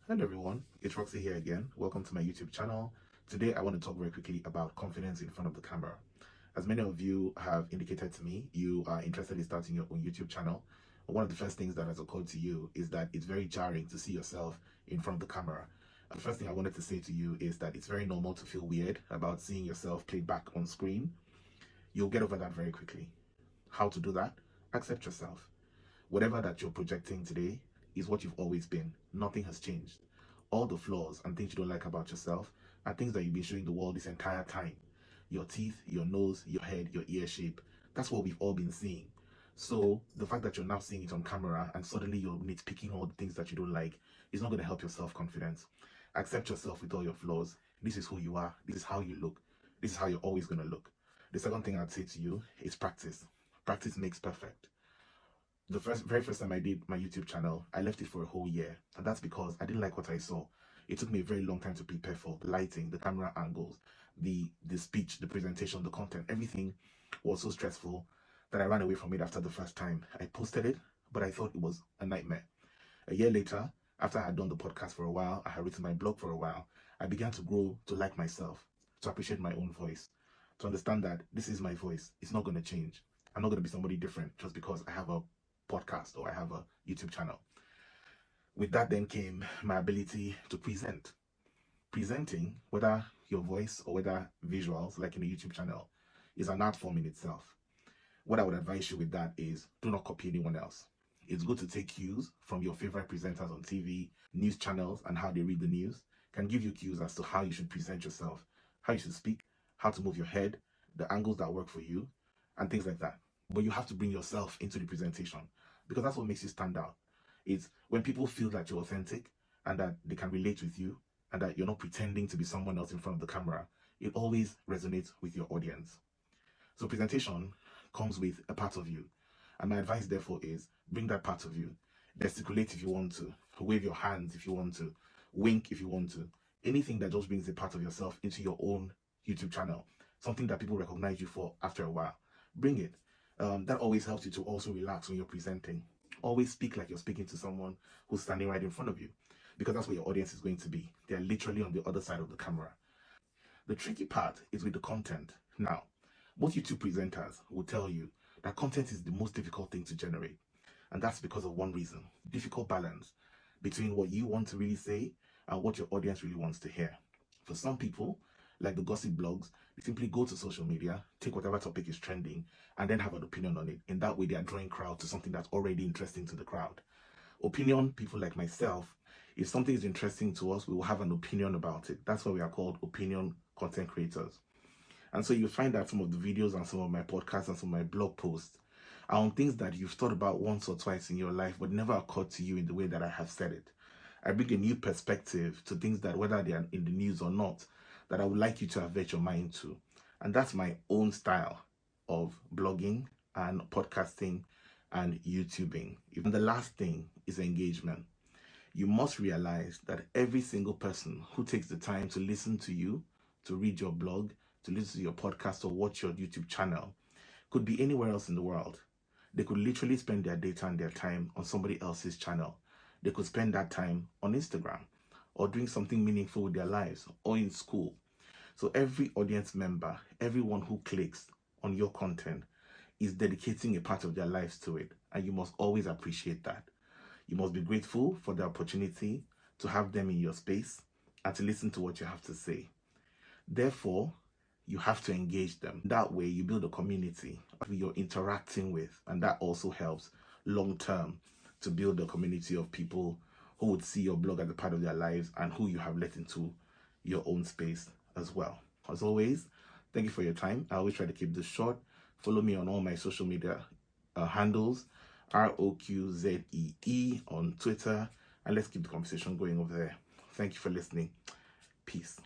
Hello everyone, it's Roxy here again. Welcome to my YouTube channel. Today I want to talk very quickly about confidence in front of the camera. As many of you have indicated to me, you are interested in starting your own YouTube channel. One of the first things that has occurred to you is that it's very jarring to see yourself in front of the camera. The first thing I wanted to say to you is that it's very normal to feel weird about seeing yourself played back on screen. You'll get over that very quickly. How to do that? Accept yourself. Whatever that you're projecting today is what you've always been. Nothing has changed. All the flaws and things you don't like about yourself are things that you've been showing the world this entire time. Your teeth, your nose, your head, your ear shape. That's what we've all been seeing. So the fact that you're now seeing it on camera and suddenly you're nitpicking all the things that you don't like is not going to help your self-confidence. Accept yourself with all your flaws. This is who you are. This is how you look. This is how you're always going to look. The second thing I'd say to you is practice. Practice makes perfect. The very first time I did my YouTube channel, I left it for a whole year. And that's because I didn't like what I saw. It took me a very long time to prepare for the lighting, the camera angles, the speech, the presentation, the content. Everything was so stressful that I ran away from it after the first time. I posted it, but I thought it was a nightmare. A year later, after I had done the podcast for a while, I had written my blog for a while, I began to grow to like myself, to appreciate my own voice, to understand that this is my voice. It's not going to change. I'm not going to be somebody different just because I have a podcast or I have a YouTube channel. With that then came my ability to present. Presenting, whether your voice or whether visuals, like in a YouTube channel, is an art form in itself. What I would advise you with that is do not copy anyone else. It's good to take cues from your favorite presenters on TV, news channels, and how they read the news. Can give you cues as to how you should present yourself, how you should speak, how to move your head, the angles that work for you, and things like that. But you have to bring yourself into the presentation because that's what makes you stand out. It's when people feel that you're authentic and that they can relate with you and that you're not pretending to be someone else in front of the camera, it always resonates with your audience. So presentation comes with a part of you. And my advice therefore is bring that part of you. Gesticulate if you want to, wave your hands if you want to, wink if you want to. Anything that just brings a part of yourself into your own YouTube channel, something that people recognize you for after a while. Bring it. That always helps you to also relax when you're presenting. Always speak like you're speaking to someone who's standing right in front of you, because that's where your audience is going to be. They're literally on the other side of the camera. The tricky part is with the content. Now, most YouTube presenters will tell you that content is the most difficult thing to generate. And that's because of one reason: difficult balance between what you want to really say and what your audience really wants to hear. For some people, like the gossip blogs, they simply go to social media, take whatever topic is trending, and then have an opinion on it. In that way, they are drawing crowd to something that's already interesting to the crowd. Opinion people like myself, if something is interesting to us, we will have an opinion about it. That's why we are called opinion content creators. And so you find that some of the videos and some of my podcasts and some of my blog posts are on things that you've thought about once or twice in your life, but never occurred to you in the way that I have said it. I bring a new perspective to things that, whether they are in the news or not, that I would like you to avert your mind to. And that's my own style of blogging and podcasting and YouTubing. And the last thing is engagement. You must realize that every single person who takes the time to listen to you, to read your blog, to listen to your podcast or watch your YouTube channel could be anywhere else in the world. They could literally spend their data and their time on somebody else's channel. They could spend that time on Instagram or doing something meaningful with their lives or in school. So every audience member, everyone who clicks on your content is dedicating a part of their lives to it. And you must always appreciate that. You must be grateful for the opportunity to have them in your space and to listen to what you have to say. Therefore, you have to engage them. That way, you build a community you're interacting with, and that also helps long term to build a community of people who would see your blog as a part of their lives and who you have let into your own space as well. As always, thank you for your time. I always try to keep this short. Follow me on all my social media handles, ROQZEE on Twitter, and let's keep the conversation going over there. Thank you for listening. Peace.